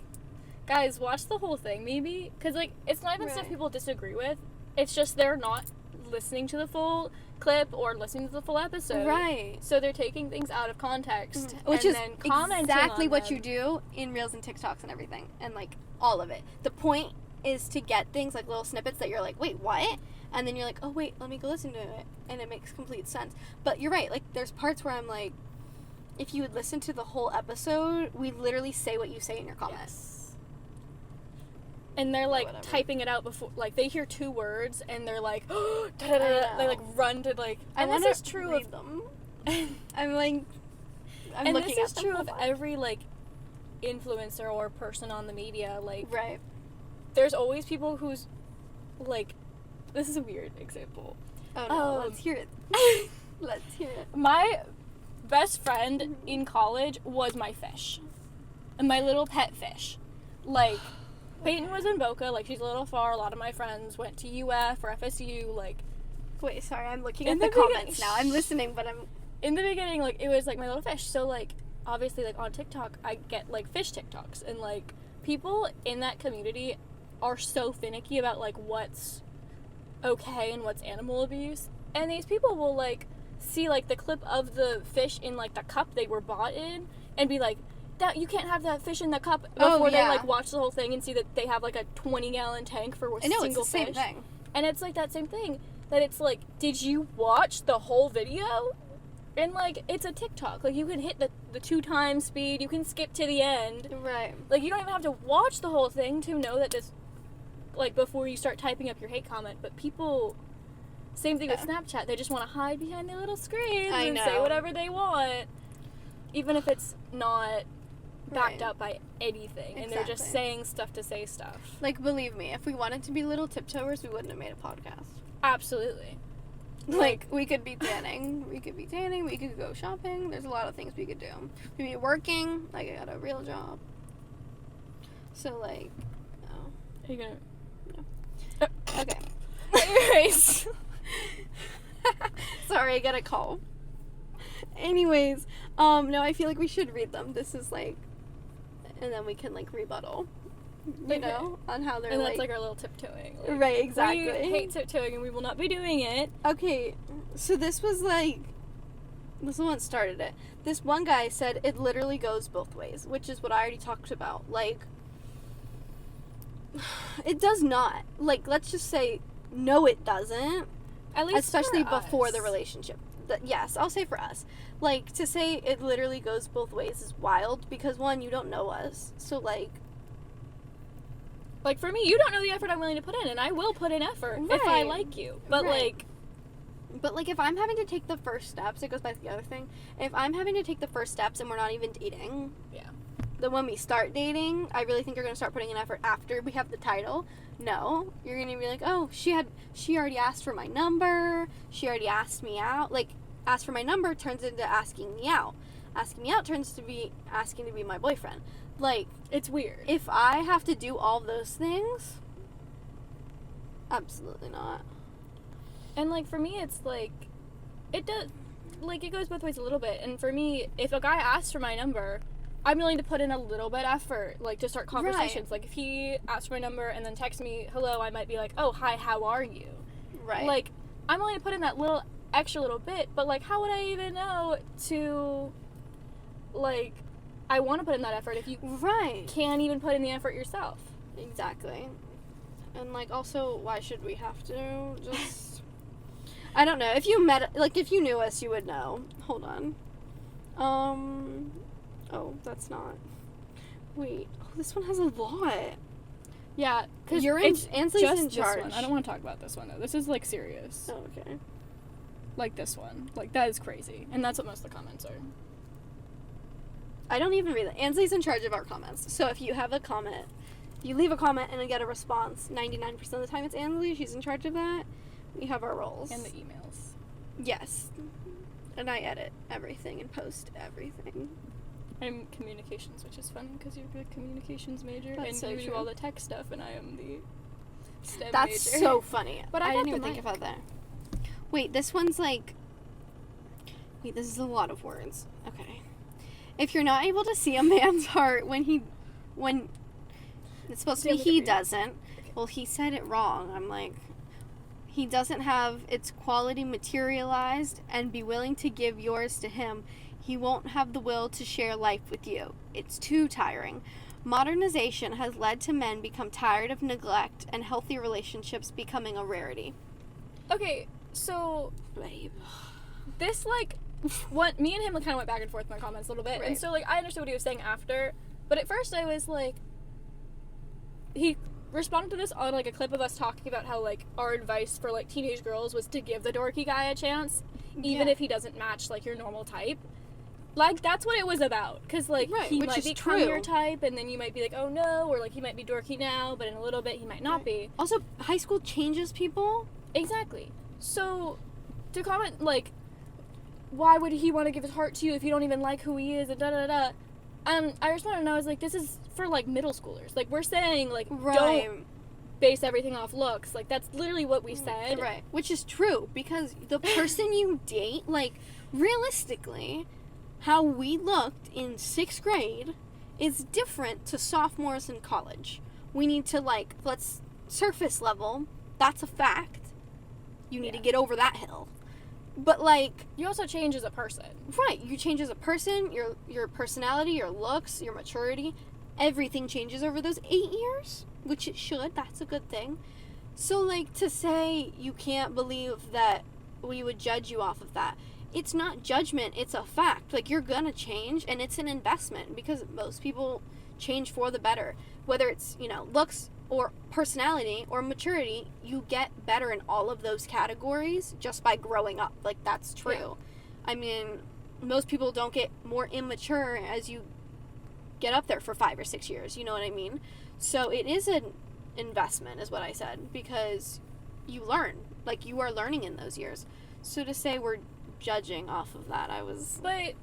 [SPEAKER 2] guys, watch the whole thing, maybe. Because, like, it's not even stuff people disagree with. It's just they're not listening to the full clip or listening to the full episode.
[SPEAKER 1] Right.
[SPEAKER 2] So they're taking things out of context.
[SPEAKER 1] Which
[SPEAKER 2] and
[SPEAKER 1] is
[SPEAKER 2] then commenting
[SPEAKER 1] exactly
[SPEAKER 2] on
[SPEAKER 1] what
[SPEAKER 2] them.
[SPEAKER 1] you do in Reels and TikToks and everything. And, like, all of it. The point is to get things, like, little snippets that you're like, wait, what? And then you're like, oh, wait, let me go listen to it. And it makes complete sense. But you're right. Like, there's parts where I'm like, if you would listen to the whole episode, we literally say what you say in your comments.
[SPEAKER 2] Yes. And they're, like, typing it out before, like, they hear 2 words, and they're like, da-da-da-da. They, like, run to, like,
[SPEAKER 1] I
[SPEAKER 2] and
[SPEAKER 1] want
[SPEAKER 2] this is
[SPEAKER 1] to
[SPEAKER 2] true
[SPEAKER 1] read
[SPEAKER 2] of
[SPEAKER 1] them. I'm, like, I'm
[SPEAKER 2] and
[SPEAKER 1] looking
[SPEAKER 2] this
[SPEAKER 1] at
[SPEAKER 2] is
[SPEAKER 1] them
[SPEAKER 2] true of every, like, influencer or person on the media. Like, there's always people who's, like, this is a weird example.
[SPEAKER 1] Oh, no, let's hear it. Let's hear it.
[SPEAKER 2] My best friend in college was my fish. And my little pet fish. Like, Peyton was in Boca, like, she's a little far. A lot of my friends went to UF or FSU, like...
[SPEAKER 1] Wait, sorry, I'm looking at the comments now. I'm listening, but I'm...
[SPEAKER 2] In the beginning, like, it was, like, my little fish. So, like, obviously, like, on TikTok, I get, like, fish TikToks. And, like, people in that community are so finicky about, like, what's okay and what's animal abuse. And these people will, like, see, like, the clip of the fish in, like, the cup they were bought in and be like, that you can't have that fish in the cup before they, like, watch the whole thing and see that they have, like, a 20-gallon tank for a single fish.
[SPEAKER 1] It's the same thing.
[SPEAKER 2] And it's, like, that same thing. That it's, like, did you watch the whole video? And, like, it's a TikTok. Like, you can hit the 2x speed. You can skip to the end.
[SPEAKER 1] Right.
[SPEAKER 2] Like, you don't even have to watch the whole thing to know that this, like, before you start typing up your hate comment. But people, same thing with Snapchat. They just want to hide behind their little screens and say whatever they want. Even if it's not backed up by anything. And they're just saying stuff to say stuff.
[SPEAKER 1] Like, believe me, if we wanted to be little tiptoers, we wouldn't have made a podcast.
[SPEAKER 2] Absolutely.
[SPEAKER 1] Like, we could be tanning. We could go shopping. There's a lot of things we could do. We'd be working. Like, I got a real job. So, like, no.
[SPEAKER 2] Are you gonna...
[SPEAKER 1] No. Okay.
[SPEAKER 2] Anyways.
[SPEAKER 1] Sorry, I got a call. Anyways, no, I feel like we should read them. This is, like... And then we can, like, rebuttal. You know, on how they're,
[SPEAKER 2] and that's, like, our little tiptoeing. Like,
[SPEAKER 1] right, exactly.
[SPEAKER 2] We hate tiptoeing, and we will not be doing it.
[SPEAKER 1] Okay, so this was, like... This is the one that started it. This one guy said it literally goes both ways, which is what I already talked about. Like, it does not. Like, let's just say, no, it doesn't.
[SPEAKER 2] At least
[SPEAKER 1] especially
[SPEAKER 2] for
[SPEAKER 1] before
[SPEAKER 2] us.
[SPEAKER 1] the relationship. Yes, I'll say for us. Like, to say it literally goes both ways is wild, because, one, you don't know us. So, like,
[SPEAKER 2] for me, you don't know the effort I'm willing to put in, and I will put in effort if I like you. But,
[SPEAKER 1] But, if I'm having to take the first steps, it goes back to the other thing. If I'm having to take the first steps and we're not even dating, then when we start dating, I really think you're going to start putting in effort after we have the title. No. You're going to be like, oh, she already asked for my number. She already asked me out. Like, asked for my number turns into asking me out. Asking me out turns to be asking to be my boyfriend. Like,
[SPEAKER 2] it's weird.
[SPEAKER 1] If I have to do all those things, absolutely not.
[SPEAKER 2] And, like, for me, it's, like, it does, like, it goes both ways a little bit. And for me, if a guy asks for my number, I'm willing to put in a little bit of effort, like, to start conversations. Right. Like, if he asks for my number and then texts me, hello, I might be like, oh, hi, how are you?
[SPEAKER 1] Right.
[SPEAKER 2] Like, I'm willing to put in that little extra little bit, but, like, how would I even know to, like, I want to put in that effort if you can't even put in the effort yourself.
[SPEAKER 1] Exactly. And, like, also, why should we have to? Just, I don't know. If you if you knew us, you would know. Hold on. Oh, that's not. Wait. Oh, this one has a lot.
[SPEAKER 2] Yeah, because
[SPEAKER 1] Ainsley's in charge.
[SPEAKER 2] This one. I don't want to talk about this one, though. This is, like, serious.
[SPEAKER 1] Oh, okay.
[SPEAKER 2] Like this one. Like, that is crazy. And that's what most of the comments are.
[SPEAKER 1] I don't even read it. Ainsley's in charge of our comments. So if you have a comment, you leave a comment and I get a response, 99% of the time it's Ainsley. She's in charge of that. We have our roles.
[SPEAKER 2] And the emails.
[SPEAKER 1] Yes. And I edit everything and post everything.
[SPEAKER 2] I'm communications, which is funny because you're a communications major.
[SPEAKER 1] That's
[SPEAKER 2] and
[SPEAKER 1] so
[SPEAKER 2] you
[SPEAKER 1] true.
[SPEAKER 2] do all the tech stuff, and I am the STEM major.
[SPEAKER 1] That's so funny.
[SPEAKER 2] But
[SPEAKER 1] I didn't even think about that. Wait, this one's like... Wait, this is a lot of words. Okay. If you're not able to see a man's heart when it's supposed to be he doesn't. Okay. Well, he said it wrong. I'm like, he doesn't have its quality materialized and be willing to give yours to him. He won't have the will to share life with you. It's too tiring. Modernization has led to men become tired of neglect and healthy relationships becoming a rarity.
[SPEAKER 2] Okay, so...
[SPEAKER 1] Babe.
[SPEAKER 2] This, like... What me and him kind of went back and forth in my comments a little bit, and so, like, I understood what he was saying after, but at first I was like, he responded to this on, like, a clip of us talking about how, like, our advice for, like, teenage girls was to give the dorky guy a chance, even if he doesn't match, like, your normal type. Like, that's what it was about, because, like, he might become your type, and then you might be like, oh no, or, like, he might be dorky now, but in a little bit he might not be.
[SPEAKER 1] Also, high school changes people.
[SPEAKER 2] Exactly. So, to comment, like, why would he want to give his heart to you if you don't even like who he is, and da-da-da. I responded, and I was like, this is for, like, middle schoolers. Like, we're saying, like, don't base everything off looks. Like, that's literally what we said.
[SPEAKER 1] Right. Which is true, because the person you date, like, realistically, how we looked in 6th grade is different to sophomores in college. we need to, like, let's surface level. That's a fact. You need to get over that hill. But, like...
[SPEAKER 2] You also change as a person.
[SPEAKER 1] Right. You change as a person, your personality, your looks, your maturity. Everything changes over those 8 years, which it should. That's a good thing. So, like, to say you can't believe that we would judge you off of that, it's not judgment, it's a fact. Like, you're gonna change, and it's an investment, because most people change for the better. Whether it's, you know, looks or personality or maturity, you get better in all of those categories just by growing up. Like, that's true. Yeah. I mean, most people don't get more immature as you get up there for 5 or 6 years, you know what I mean? So it is an investment, is what I said, because you learn. Like, you are learning in those years. So to say we're judging off of that,
[SPEAKER 2] But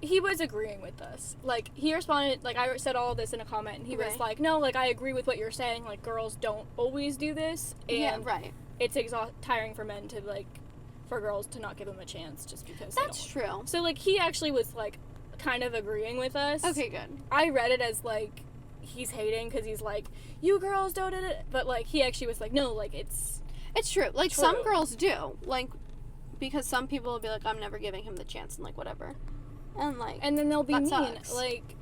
[SPEAKER 2] he was agreeing with us. Like, he responded, like, I said all this in a comment, and he was like, no, like, I agree with what you're saying. Like, girls don't always do this. And it's tiring for men to, like, for girls to not give them a chance just because
[SPEAKER 1] That's true.
[SPEAKER 2] So, like, he actually was, like, kind of agreeing with us.
[SPEAKER 1] Okay, good.
[SPEAKER 2] I read it as, like, he's hating because he's like, you girls don't do it. But, like, he actually was like, no, like, it's
[SPEAKER 1] true. Like, some girls do. Like, because some people will be like, I'm never giving him the chance, and, like, whatever. And, like,
[SPEAKER 2] and then they'll be mean.
[SPEAKER 1] Sucks.
[SPEAKER 2] Like,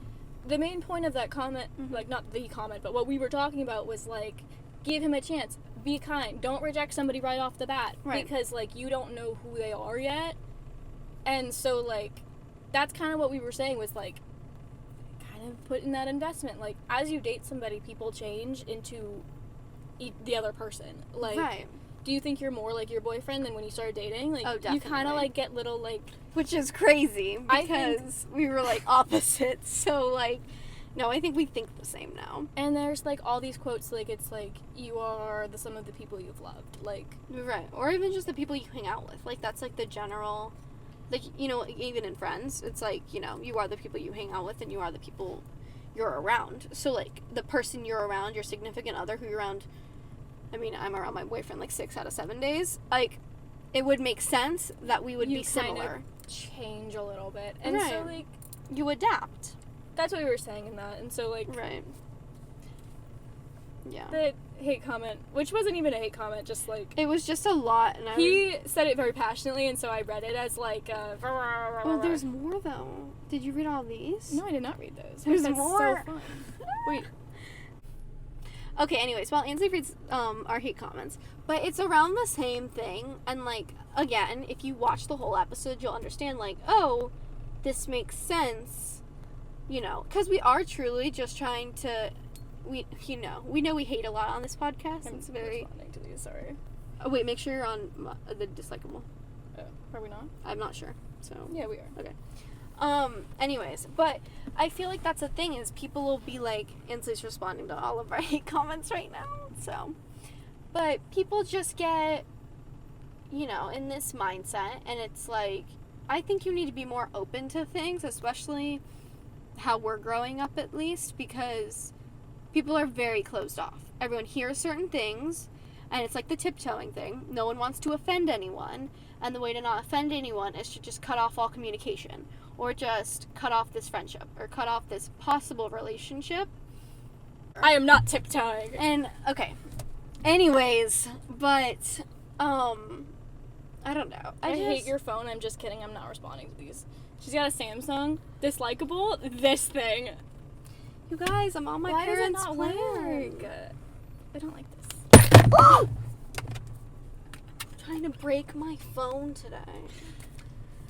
[SPEAKER 2] the main point of that comment, like, not the comment, but what we were talking about was, like, give him a chance. Be kind. Don't reject somebody right off the bat.
[SPEAKER 1] Right.
[SPEAKER 2] Because, like, you don't know who they are yet. And so, like, that's kind of what we were saying was, like, kind of put in that investment. Like, as you date somebody, people change into the other person. Like, do you think you're more like your boyfriend than when you started dating? Like,
[SPEAKER 1] definitely.
[SPEAKER 2] You kind of, like, get little, like...
[SPEAKER 1] Which is crazy, because we were, like, opposites. So, like, no, I think we think the same now.
[SPEAKER 2] And there's, like, all these quotes, like, it's, like, you are the sum of the people you've loved. Like...
[SPEAKER 1] Right. Or even just the people you hang out with. Like, that's, like, the general... Like, you know, even in friends, it's, like, you know, you are the people you hang out with, and you are the people you're around. So, like, the person you're around, your significant other who you're around... I mean, I'm around my boyfriend, like, 6 out of 7 days. Like, it would make sense that we would be similar.
[SPEAKER 2] Kind of change a little bit. And so, like...
[SPEAKER 1] You adapt.
[SPEAKER 2] That's what we were saying in that. And so, like...
[SPEAKER 1] Right. Yeah.
[SPEAKER 2] The hate comment, which wasn't even a hate comment, just, like...
[SPEAKER 1] It was just a lot, and
[SPEAKER 2] he said it very passionately, and so I read it as, like,
[SPEAKER 1] Oh, there's more, though. Did you read all these?
[SPEAKER 2] No, I did not read those.
[SPEAKER 1] There's more.
[SPEAKER 2] So fun. Wait.
[SPEAKER 1] Okay, anyways, well, Ainsley reads our hate comments, but it's around the same thing, and, like, again, if you watch the whole episode, you'll understand, like, oh, this makes sense, you know, because we are truly just trying to, we know we hate a lot on this podcast.
[SPEAKER 2] I'm
[SPEAKER 1] very...
[SPEAKER 2] responding to these, sorry.
[SPEAKER 1] Oh, wait, make sure you're on the dislikable.
[SPEAKER 2] Oh, are we not?
[SPEAKER 1] I'm not sure, so.
[SPEAKER 2] Yeah, we are.
[SPEAKER 1] Okay. Anyways, but I feel like that's the thing, is people will be like, Ainsley's responding to all of our hate comments right now, so. But people just get, you know, in this mindset, and it's like, I think you need to be more open to things, especially how we're growing up, at least, because people are very closed off. Everyone hears certain things, and it's like the tiptoeing thing. No one wants to offend anyone, and the way to not offend anyone is to just cut off all communication, or just cut off this friendship, or cut off this possible relationship.
[SPEAKER 2] I am not tiptoeing.
[SPEAKER 1] And, okay. Anyways, but, I don't know.
[SPEAKER 2] I hate your phone. I'm just kidding. I'm not responding to these. She's got a Samsung. Dislikable. This thing.
[SPEAKER 1] You guys, I'm on my parents' plan.
[SPEAKER 2] Why does it not work? I don't like this.
[SPEAKER 1] Oh! Trying to break my phone today.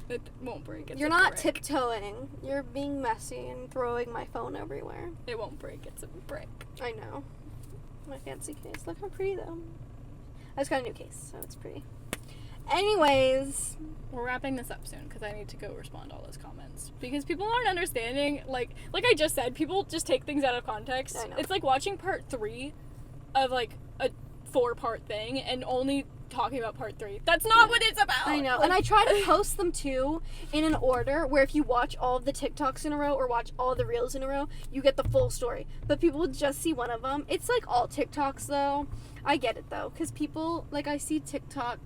[SPEAKER 2] It won't break. It's
[SPEAKER 1] You're
[SPEAKER 2] a
[SPEAKER 1] not
[SPEAKER 2] brick.
[SPEAKER 1] tiptoeing. You're being messy and throwing my phone everywhere.
[SPEAKER 2] It won't break. It's a brick.
[SPEAKER 1] I know. My fancy case. Look how pretty, though. I just got a new case, so it's pretty. Anyways.
[SPEAKER 2] We're wrapping this up soon because I need to go respond to all those comments. Because people aren't understanding. Like I just said, people just take things out of context.
[SPEAKER 1] I know.
[SPEAKER 2] It's like watching part 3 of, like, a 4-part thing and only talking about part 3. That's not what it's about.
[SPEAKER 1] I know.
[SPEAKER 2] Like,
[SPEAKER 1] and I try to post them too in an order where if you watch all of the TikToks in a row or watch all the Reels in a row, you get the full story. But people will just see one of them. It's like all TikToks though. I get it though, because people, like, I see TikTok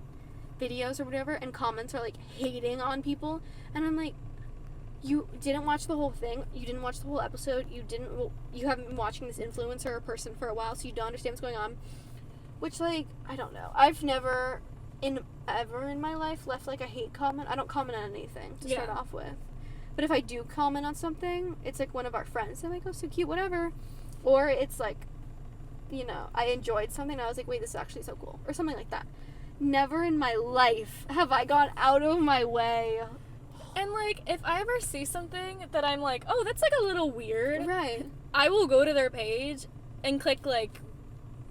[SPEAKER 1] videos or whatever and comments are like hating on people, and I'm like, you didn't watch the whole thing, you didn't watch the whole episode, you haven't been watching this influencer or person for a while, so you don't understand what's going on. Which, like, I don't know. I've never, ever in my life, left, like, a hate comment. I don't comment on anything to start off with. But if I do comment on something, it's, like, one of our friends. They're like, oh, so cute, whatever. Or it's, like, you know, I enjoyed something, and I was like, wait, this is actually so cool. Or something like that. Never in my life have I gone out of my way.
[SPEAKER 2] And, like, if I ever see something that I'm like, oh, that's, like, a little weird.
[SPEAKER 1] Right.
[SPEAKER 2] I will go to their page and click, like,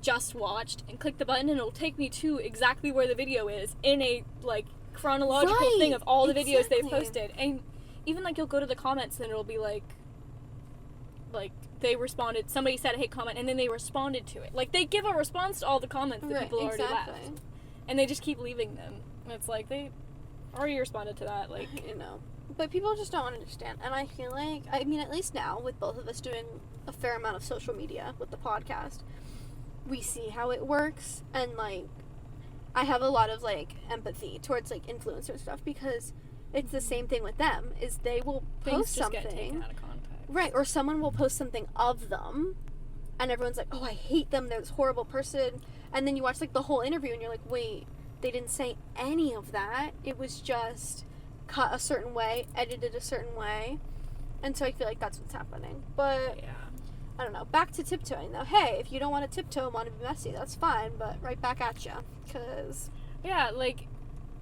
[SPEAKER 2] just watched, and click the button, and it'll take me to exactly where the video is in a, like, chronological thing of all the videos they've posted. And even, like, you'll go to the comments, and it'll be, like, they responded, somebody said a hate comment, and then they responded to it. Like, they give a response to all the comments that people already left. And they just keep leaving them. And it's like, they already responded to that, like,
[SPEAKER 1] you know. But people just don't understand. And I feel like, I mean, at least now, with both of us doing a fair amount of social media with the podcast, we see how it works. And, like, I have a lot of, like, empathy towards, like, influencer stuff, because it's the same thing with them, is they will post something.
[SPEAKER 2] Get taken out of context.
[SPEAKER 1] Right, or someone will post something of them, and everyone's like, oh, I hate them, they're this horrible person. And then you watch, like, the whole interview, and you're like, wait, they didn't say any of that. It was just cut a certain way, edited a certain way. And so I feel like that's what's happening. But,
[SPEAKER 2] yeah.
[SPEAKER 1] I don't know. Back to tiptoeing, though. Hey, if you don't want to tiptoe and want to be messy, that's fine, but right back at ya. Because...
[SPEAKER 2] yeah, like,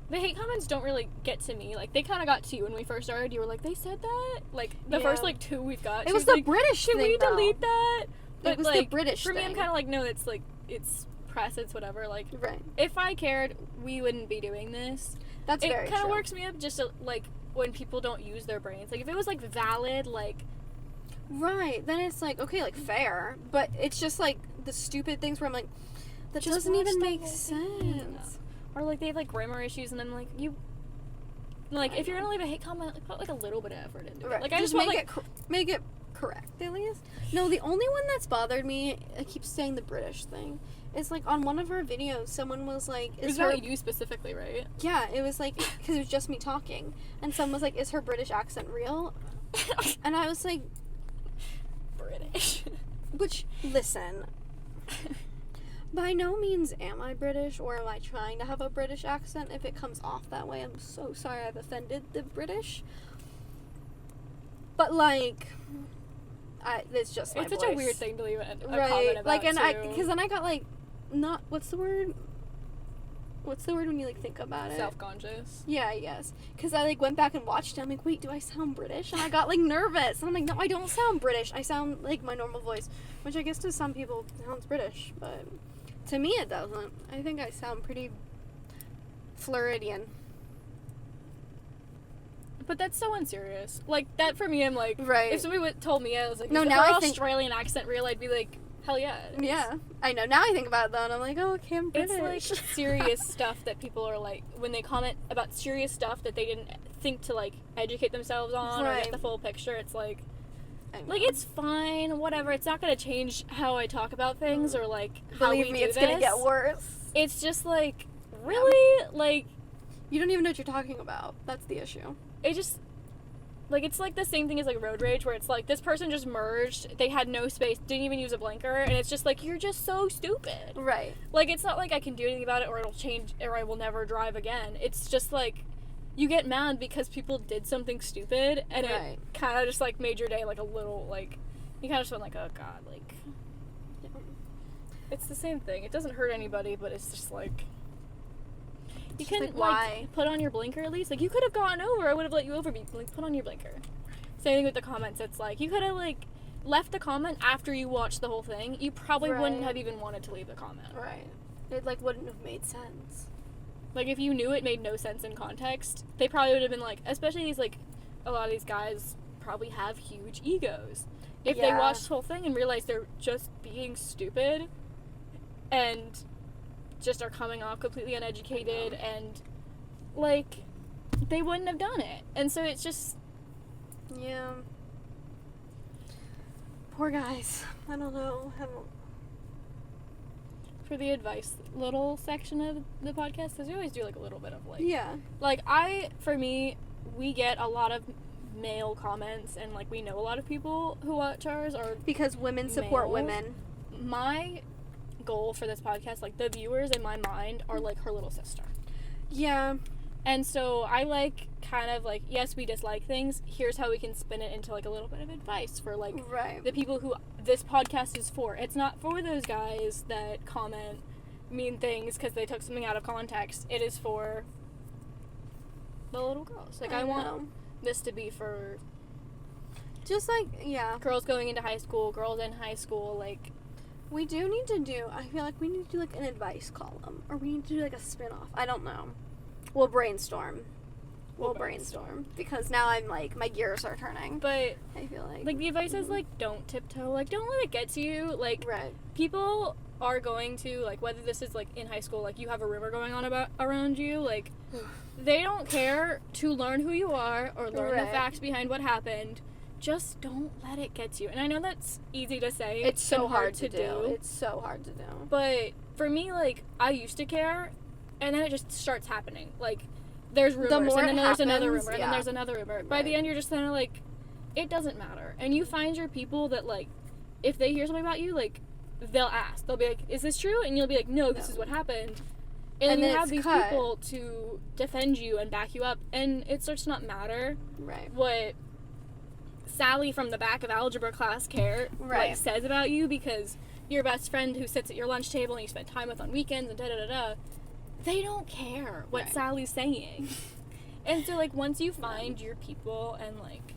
[SPEAKER 2] the hate comments don't really get to me. Like, they kind of got to you when we first started. You were like, they said that? Like, the first, like, 2 we've got.
[SPEAKER 1] It was the
[SPEAKER 2] like,
[SPEAKER 1] British thing,
[SPEAKER 2] should we delete that? But,
[SPEAKER 1] it was
[SPEAKER 2] like,
[SPEAKER 1] the British
[SPEAKER 2] for
[SPEAKER 1] thing.
[SPEAKER 2] me, I'm kind of like, no, it's, like, it's press, it's whatever. Like,
[SPEAKER 1] right.
[SPEAKER 2] If I cared, we wouldn't be doing this.
[SPEAKER 1] That's very true.
[SPEAKER 2] It kind of works me up just, to, like, when people don't use their brains. Like, if it was, like, valid, like...
[SPEAKER 1] right, then it's, like, okay, like, fair. But it's just, like, the stupid things where I'm like, that
[SPEAKER 2] just
[SPEAKER 1] doesn't even make
[SPEAKER 2] thing.
[SPEAKER 1] sense.
[SPEAKER 2] Or, like, they have, like, grammar issues, and I'm like, you... like, if you're gonna leave a hate comment, like, put, like, a little bit of effort into it. Like, I just want, like...
[SPEAKER 1] make it correct, at least. No, the only one that's bothered me, I keep saying the British thing, is, like, on one of our videos, someone was like...
[SPEAKER 2] It was about you specifically, right?
[SPEAKER 1] Yeah, it was, like, because it was just me talking. And someone was like, is her British accent real? And I was like...
[SPEAKER 2] British.
[SPEAKER 1] Which, listen... by no means am I British, or am I trying to have a British accent. If it comes off that way, I'm so sorry I've offended the British. But, like... it's just my
[SPEAKER 2] It's such
[SPEAKER 1] voice.
[SPEAKER 2] a weird thing to leave a
[SPEAKER 1] right.
[SPEAKER 2] comment about,
[SPEAKER 1] like, and
[SPEAKER 2] too.
[SPEAKER 1] because then I got, like, not, what's the word when you, like, think about it?
[SPEAKER 2] Self-conscious.
[SPEAKER 1] Yeah, I guess. Because I, like, went back and watched it. I'm like, wait, do I sound British? And I got, like, nervous. And I'm like, no, I don't sound British. I sound like my normal voice. Which I guess to some people sounds British. But to me, it doesn't. I think I sound pretty Floridian.
[SPEAKER 2] But that's so unserious. Like, that for me, I'm like...
[SPEAKER 1] right.
[SPEAKER 2] If somebody told me, I was like,
[SPEAKER 1] no,
[SPEAKER 2] is
[SPEAKER 1] now
[SPEAKER 2] her
[SPEAKER 1] I think...
[SPEAKER 2] Australian accent real? I'd be like, hell yeah.
[SPEAKER 1] Yeah. I know. Now I think about it, though, and I'm like, oh, okay, I'm British.
[SPEAKER 2] It's, like, serious stuff that people are, like... when they comment about serious stuff that they didn't think to, like, educate themselves on or get the full picture, it's like... like, it's fine, whatever. It's not going to change how I talk about things or, like, how we do this.
[SPEAKER 1] Believe me, it's going to get worse.
[SPEAKER 2] It's just, like, really? Like...
[SPEAKER 1] you don't even know what you're talking about. That's the issue.
[SPEAKER 2] It just... like, it's, like, the same thing as, like, road rage, where it's, like, this person just merged, they had no space, didn't even use a blinker, and it's just, like, you're just so stupid.
[SPEAKER 1] Right.
[SPEAKER 2] Like, it's not like I can do anything about it, or it'll change, or I will never drive again. It's just, like, you get mad because people did something stupid, and it kind of just, like, made your day, like, a little, like, you kind of just went, like, oh, God, like, it's the same thing. It doesn't hurt anybody, but it's just, like... you couldn't, like, put on your blinker at least? Like, you could have gotten over. I would have let you over, but, like, put on your blinker. Same thing with the comments. It's like, you could have, like, left the comment after you watched the whole thing. You probably wouldn't have even wanted to leave the comment.
[SPEAKER 1] Right. It, like, wouldn't have made sense.
[SPEAKER 2] Like, if you knew it made no sense in context, they probably would have been like, especially these, like, a lot of these guys probably have huge egos. If they watched the whole thing and realized they're just being stupid and just are coming off completely uneducated and, like, they wouldn't have done it. And so it's just...
[SPEAKER 1] yeah. Poor guys. I don't know.
[SPEAKER 2] For the advice little section of the podcast, because we always do, like, a little bit of, like...
[SPEAKER 1] yeah.
[SPEAKER 2] like, for me, we get a lot of male comments, and, like, we know a lot of people who watch ours are
[SPEAKER 1] Because women support
[SPEAKER 2] males.
[SPEAKER 1] women.
[SPEAKER 2] My goal for this podcast, like, the viewers in my mind are, like, her little sister.
[SPEAKER 1] Yeah.
[SPEAKER 2] And so I like kind of like, yes, we dislike things. Here's how we can spin it into like a little bit of advice for like
[SPEAKER 1] Right.
[SPEAKER 2] the people who this podcast is for. It's not for those guys that comment mean things because they took something out of context. It is for the little girls. Like, I want this to be for
[SPEAKER 1] just like, yeah.
[SPEAKER 2] girls going into high school, girls in high school, like.
[SPEAKER 1] We do need to do, I feel like we need to do like an advice column. Or we need to do like a spin-off. I don't know. We'll brainstorm. We'll brainstorm. Because now I'm like, my gears are turning.
[SPEAKER 2] But
[SPEAKER 1] I feel like.
[SPEAKER 2] Like, the advice is, like, don't tiptoe. Like, don't let it get to you. Like,
[SPEAKER 1] Right.
[SPEAKER 2] people are going to, like, whether this is, like, in high school, like, you have a rumor going on about around you, like, they don't care to learn who you are or learn the
[SPEAKER 1] Right.
[SPEAKER 2] facts behind what happened. Just don't let it get to you. And I know that's easy to say.
[SPEAKER 1] It's so
[SPEAKER 2] and
[SPEAKER 1] hard to do. It's so hard to do.
[SPEAKER 2] But for me, like, I used to care, and then it just starts happening. Like, there's rumors,
[SPEAKER 1] more
[SPEAKER 2] and then
[SPEAKER 1] it
[SPEAKER 2] there's another
[SPEAKER 1] happens,
[SPEAKER 2] rumor, and then there's another rumor. By the end, you're just kind of like, it doesn't matter. And you find your people that, like, if they hear something about you, like, they'll ask. They'll be like, is this true? And you'll be like, no, this is what happened. And
[SPEAKER 1] then
[SPEAKER 2] you have
[SPEAKER 1] it's
[SPEAKER 2] these
[SPEAKER 1] cut.
[SPEAKER 2] people to defend you and back you up, and it starts to not matter
[SPEAKER 1] Right.
[SPEAKER 2] what Sally from the back of algebra class
[SPEAKER 1] Right.
[SPEAKER 2] says about you, because your best friend who sits at your lunch table and you spend time with on weekends and da-da-da-da, they don't care what
[SPEAKER 1] Right.
[SPEAKER 2] Sally's saying. And so, like, once you find your people and, like,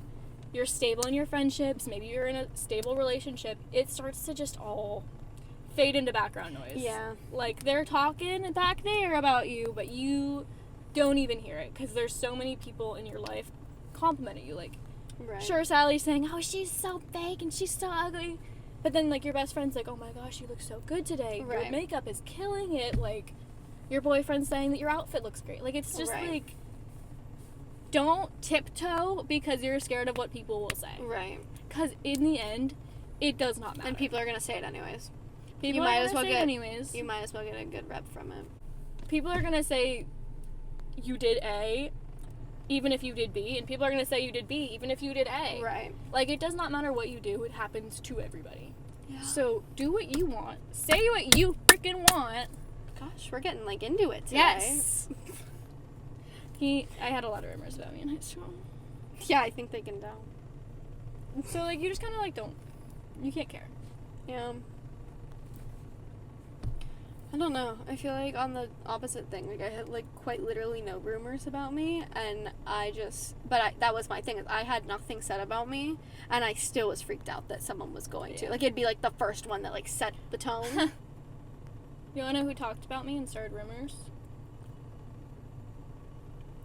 [SPEAKER 2] you're stable in your friendships, maybe you're in a stable relationship, it starts to just all fade into background noise.
[SPEAKER 1] Yeah.
[SPEAKER 2] Like, they're talking back there about you, but you don't even hear it, because there's so many people in your life complimenting you. Like,
[SPEAKER 1] Right.
[SPEAKER 2] sure, Sally's saying, oh, she's so fake and she's so ugly. But then, like, your best friend's like, oh my gosh, you look so good today. Your
[SPEAKER 1] Right.
[SPEAKER 2] makeup is killing it. Like, your boyfriend's saying that your outfit looks great. Like, it's just,
[SPEAKER 1] Right.
[SPEAKER 2] like, don't tiptoe because you're scared of what people will say.
[SPEAKER 1] Right.
[SPEAKER 2] Because in the end, it does not matter.
[SPEAKER 1] And people are going to say it anyways.
[SPEAKER 2] People
[SPEAKER 1] you
[SPEAKER 2] are
[SPEAKER 1] might
[SPEAKER 2] gonna
[SPEAKER 1] as well
[SPEAKER 2] say
[SPEAKER 1] get
[SPEAKER 2] it anyways.
[SPEAKER 1] You might as well get a good rep from it.
[SPEAKER 2] People are going to say you did A, even if you did B, and people are going to say you did B, even if you did A.
[SPEAKER 1] Right.
[SPEAKER 2] Like, it does not matter what you do, it happens to everybody.
[SPEAKER 1] Yeah.
[SPEAKER 2] So, do what you want. Say what you freaking want.
[SPEAKER 1] Gosh, we're getting like into it today.
[SPEAKER 2] Yes. I had a lot of rumors about me in high school.
[SPEAKER 1] Yeah, I think they can tell.
[SPEAKER 2] So, like, you just kind of, like, you can't care.
[SPEAKER 1] Yeah. I don't know. I feel like on the opposite thing, like I had like quite literally no rumors about me, and that was my thing. Is I had nothing said about me, and I still was freaked out that someone was going to.
[SPEAKER 2] Yeah.
[SPEAKER 1] Like, it'd be like the first one that like set the tone.
[SPEAKER 2] You wanna know who talked about me and started rumors?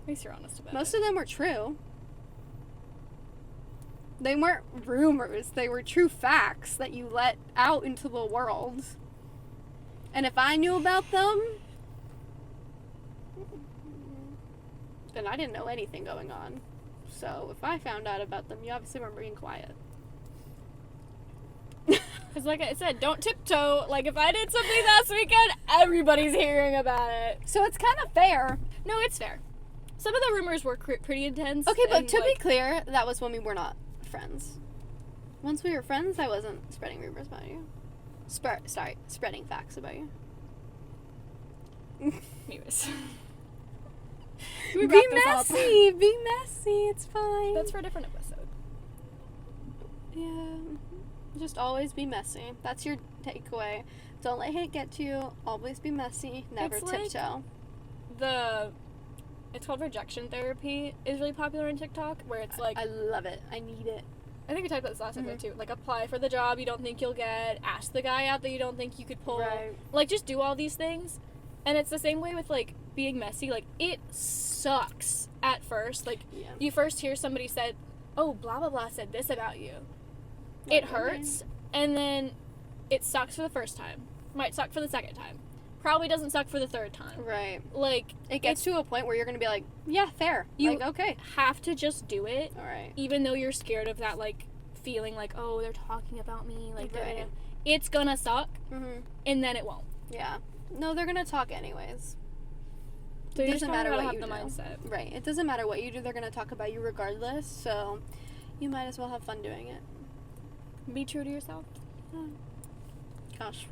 [SPEAKER 2] At least you're honest about
[SPEAKER 1] Most
[SPEAKER 2] it.
[SPEAKER 1] of them were true. They weren't rumors. They were true facts that you let out into the world. And if I knew about them, then I didn't know anything going on. So if I found out about them, you obviously weren't being quiet.
[SPEAKER 2] Because, like I said, don't tiptoe. Like, if I did something last weekend, everybody's hearing about it.
[SPEAKER 1] So it's kind of fair.
[SPEAKER 2] No, it's fair. Some of the rumors were pretty intense.
[SPEAKER 1] Okay, but
[SPEAKER 2] and,
[SPEAKER 1] to
[SPEAKER 2] like,
[SPEAKER 1] be clear, that was when we were not friends. Once we were friends, I wasn't spreading rumors about you. Spreading facts about you.
[SPEAKER 2] Anyways.
[SPEAKER 1] Be messy. Be messy. It's fine.
[SPEAKER 2] That's for a different episode.
[SPEAKER 1] Yeah. Just always be messy. That's your takeaway. Don't let hate get to you. Always be messy. Never
[SPEAKER 2] It's like-
[SPEAKER 1] tiptoe.
[SPEAKER 2] It's called rejection therapy, is really popular on TikTok, where it's like,
[SPEAKER 1] I love it. I need it.
[SPEAKER 2] I think we typed about this last episode too. Like, apply for the job you don't think you'll get, ask the guy out that you don't think you could pull.
[SPEAKER 1] Right.
[SPEAKER 2] Like, just do all these things. And it's the same way with, like, being messy. Like, it sucks at first. Like,
[SPEAKER 1] Yeah.
[SPEAKER 2] you first hear somebody said, oh, blah, blah, blah said this about you. It hurts, and then it sucks for the first time. Might suck for the second time. Probably doesn't suck for the third time.
[SPEAKER 1] Right.
[SPEAKER 2] Like,
[SPEAKER 1] It gets to a point where you're going to be like, yeah, fair.
[SPEAKER 2] You-
[SPEAKER 1] like, okay.
[SPEAKER 2] have to just do it.
[SPEAKER 1] All right.
[SPEAKER 2] Even though you're scared of that, like, feeling like, oh, they're talking about me, like,
[SPEAKER 1] Right.
[SPEAKER 2] it's gonna suck,
[SPEAKER 1] Mm-hmm.
[SPEAKER 2] and then it won't.
[SPEAKER 1] Yeah. No, they're going to talk anyways.
[SPEAKER 2] So you
[SPEAKER 1] doesn't
[SPEAKER 2] just
[SPEAKER 1] matter
[SPEAKER 2] gotta
[SPEAKER 1] what
[SPEAKER 2] have
[SPEAKER 1] you
[SPEAKER 2] the
[SPEAKER 1] do.
[SPEAKER 2] mindset.
[SPEAKER 1] Right. It doesn't matter what you do. They're going to talk about you regardless. So you might as well have fun doing it.
[SPEAKER 2] Be true to yourself.
[SPEAKER 1] Gosh,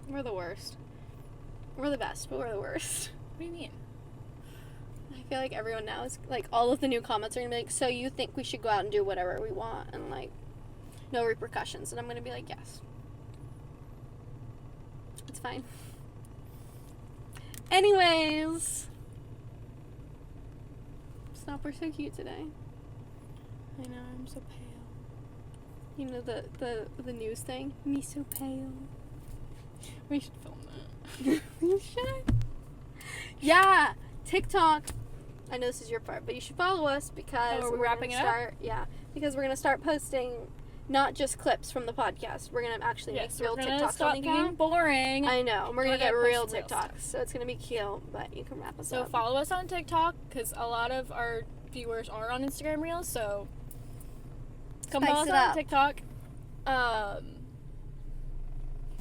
[SPEAKER 1] we're the worst. We're the best, but we're the worst.
[SPEAKER 2] What do you mean?
[SPEAKER 1] I feel like everyone now is, like, all of the new comments are going to be like, so you think we should go out and do whatever we want and, like, no repercussions. And I'm going to be like, yes. It's fine. Anyways. Stop, we're so cute today. I know, I'm so pale. You know the news thing? Me so pale.
[SPEAKER 2] We should film that.
[SPEAKER 1] You should. Yeah, TikTok. I know this is your part, but you should follow us because
[SPEAKER 2] we're wrapping
[SPEAKER 1] gonna
[SPEAKER 2] it up?
[SPEAKER 1] start. Yeah, because we're gonna start posting not just clips from the podcast. We're gonna actually make real
[SPEAKER 2] we're gonna
[SPEAKER 1] TikToks
[SPEAKER 2] stop
[SPEAKER 1] on the
[SPEAKER 2] being
[SPEAKER 1] account.
[SPEAKER 2] boring.
[SPEAKER 1] I know, and we're gonna
[SPEAKER 2] We're
[SPEAKER 1] get
[SPEAKER 2] gonna
[SPEAKER 1] real
[SPEAKER 2] post real
[SPEAKER 1] TikToks,
[SPEAKER 2] stuff.
[SPEAKER 1] so it's gonna be cute. But you can wrap us
[SPEAKER 2] So
[SPEAKER 1] up.
[SPEAKER 2] follow us on TikTok because a lot of our viewers are on Instagram Reels. So come
[SPEAKER 1] Spice
[SPEAKER 2] follow us
[SPEAKER 1] it
[SPEAKER 2] on
[SPEAKER 1] up.
[SPEAKER 2] TikTok,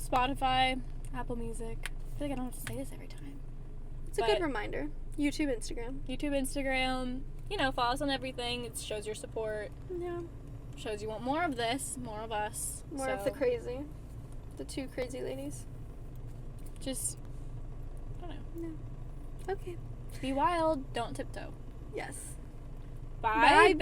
[SPEAKER 2] Spotify, Apple Music. I feel like I don't have to say this every time.
[SPEAKER 1] It's a good reminder. YouTube, Instagram.
[SPEAKER 2] YouTube, Instagram. You know, follow us on everything. It shows your support.
[SPEAKER 1] Yeah,
[SPEAKER 2] Shows you want more of this, more of us.
[SPEAKER 1] more of the crazy. The two crazy ladies.
[SPEAKER 2] Just, I don't know.
[SPEAKER 1] Okay.
[SPEAKER 2] Be wild. Don't tiptoe.
[SPEAKER 1] Yes.
[SPEAKER 2] Bye,
[SPEAKER 1] Bye,